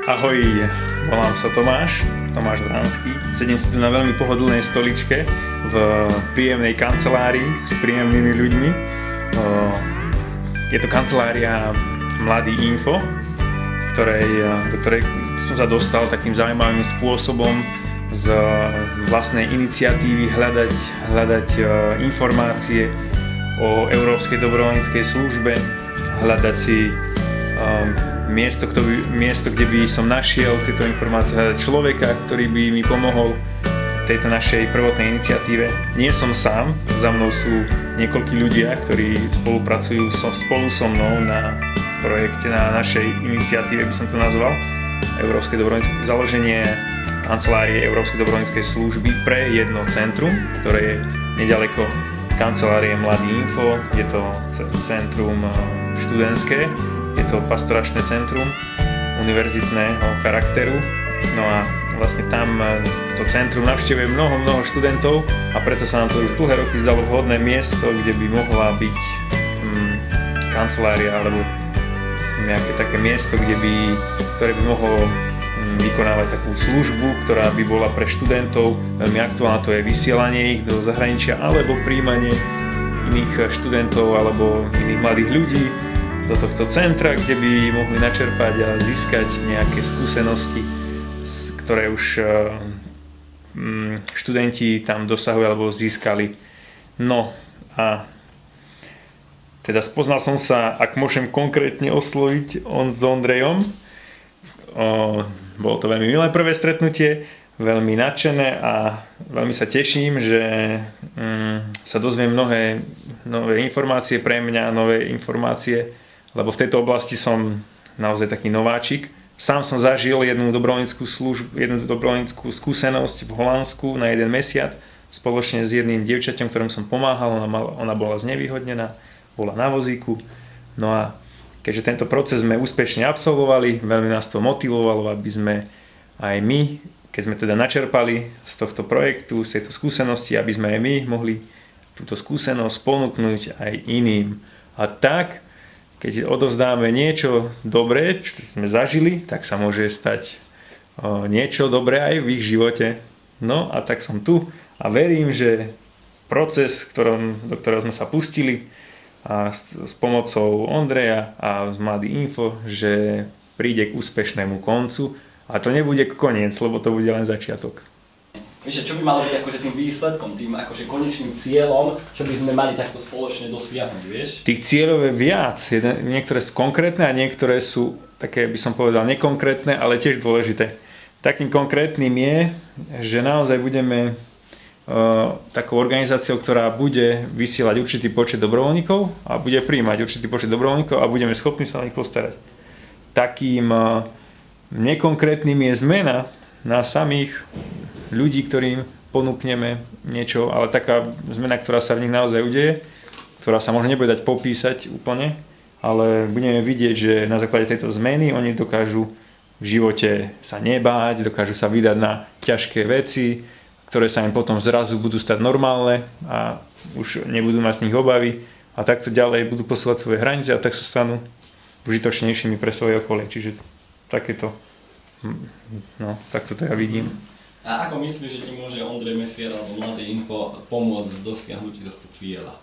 Ahoj, volám sa Tomáš Vránsky. Sedím si tu na veľmi pohodlnej stoličke v príjemnej kancelárii s príjemnými ľuďmi. Je to kancelária Mladý Info, do ktorej som sa dostal takým zaujímavým spôsobom z vlastnej iniciatívy hľadať informácie o Európskej dobrovoľníckej službe, hľadať si miesto, kde by som našiel tieto informácie, hľadať človeka, ktorý by mi pomohol tejto našej prvotnej iniciatíve. Nie som sám, za mnou sú niekoľkí ľudia, ktorí spolupracujú spolu so mnou na projekte, na našej iniciatíve, by som to nazval, založenie kancelárie Európskej dobrovoľníckej služby pre jedno centrum, ktoré je nedaleko kancelárie Mladý Info. Je to centrum študentské, je to pastoračné centrum univerzitného charakteru. No a vlastne tam to centrum navštevuje mnoho študentov a preto sa nám to už dlhé roky zdalo vhodné miesto, kde by mohla byť kancelária alebo nejaké také miesto, ktoré by mohlo vykonávať takú službu, ktorá by bola pre študentov veľmi aktuálna. To je vysielanie ich do zahraničia alebo príjmanie iných študentov alebo iných mladých ľudí do tohto centra, kde by mohli načerpať a získať nejaké skúsenosti, ktoré už študenti tam dosahujú alebo získali. No a teda spoznal som sa, ak môžem konkrétne osloviť, s Ondrejom. Bolo to veľmi milé prvé stretnutie, veľmi nadšené a veľmi sa teším, že sa dozviem mnohé nové informácie pre mňa, nové informácie, lebo v tejto oblasti som naozaj taký nováčik. Sám som zažil jednu dobrovoľníckú skúsenosť v Holandsku na 1 mesiac spoločne s jedným dievčaťom, ktorému som pomáhal. Ona bola znevýhodnená, bola na vozíku. No a keďže tento proces sme úspešne absolvovali, veľmi nás to motivovalo, aby sme aj my, keď sme teda načerpali z tohto projektu, z tejto skúsenosti, aby sme aj my mohli túto skúsenosť ponúknuť aj iným. A tak, keď odovzdáme niečo dobré, čo sme zažili, tak sa môže stať niečo dobré aj v ich živote. No a tak som tu a verím, že proces, do ktorého sme sa pustili a s pomocou Ondreja a z Mladý Info, že príde k úspešnému koncu a to nebude koniec, lebo to bude len začiatok. Vieš, čo by malo byť akože tým výsledkom, tým akože konečným cieľom, čo by sme mali takto spoločne dosiahnuť, vieš? Tých cieľov je viac. Niektoré sú konkrétne a niektoré sú také, by som povedal, nekonkrétne, ale tiež dôležité. Takým konkrétnym je, že naozaj budeme takou organizáciou, ktorá bude vysielať určitý počet dobrovoľníkov a bude prijímať určitý počet dobrovoľníkov a budeme schopní sa o nich postarať. Takým nekonkrétnym je zmena na samých ľudí, ktorým ponúkneme niečo, ale taká zmena, ktorá sa v nich naozaj udeje, ktorá sa možno nebude dať popísať úplne, ale budeme vidieť, že na základe tejto zmeny oni dokážu v živote sa nebáť, dokážu sa vydať na ťažké veci, ktoré sa im potom zrazu budú stať normálne a už nebudú mať z nich obavy a takto ďalej budú posúvať svoje hranice a tak sa stanú užitočnejšími pre svoje okolie. Čiže takéto, takto to ja vidím. A ako myslíš, že ti môže Ondrej Mesier alebo Mladé Info pomôcť v dosiahnutí tohto cieľa?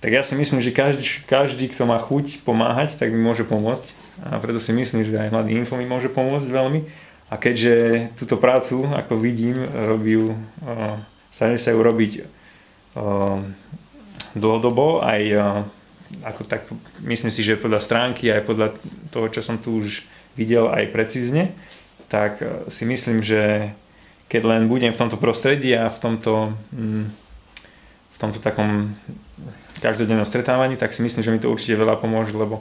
Tak ja si myslím, že každý, kto má chuť pomáhať, tak mi môže pomôcť. A preto si myslím, že aj Mladý Info mi môže pomôcť veľmi. A keďže túto prácu, ako vidím, snažím sa ju robiť dlhodobo, aj ako tak, myslím si, že podľa stránky, aj podľa toho, čo som tu už videl, aj precízne, tak si myslím, že keď len budem v tomto prostredí a v tomto takom každodennom stretávaní, tak si myslím, že mi to určite veľa pomôže, lebo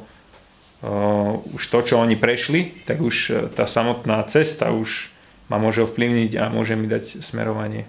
už to, čo oni prešli, tak už tá samotná cesta už ma môže ovplyvniť a môže mi dať smerovanie.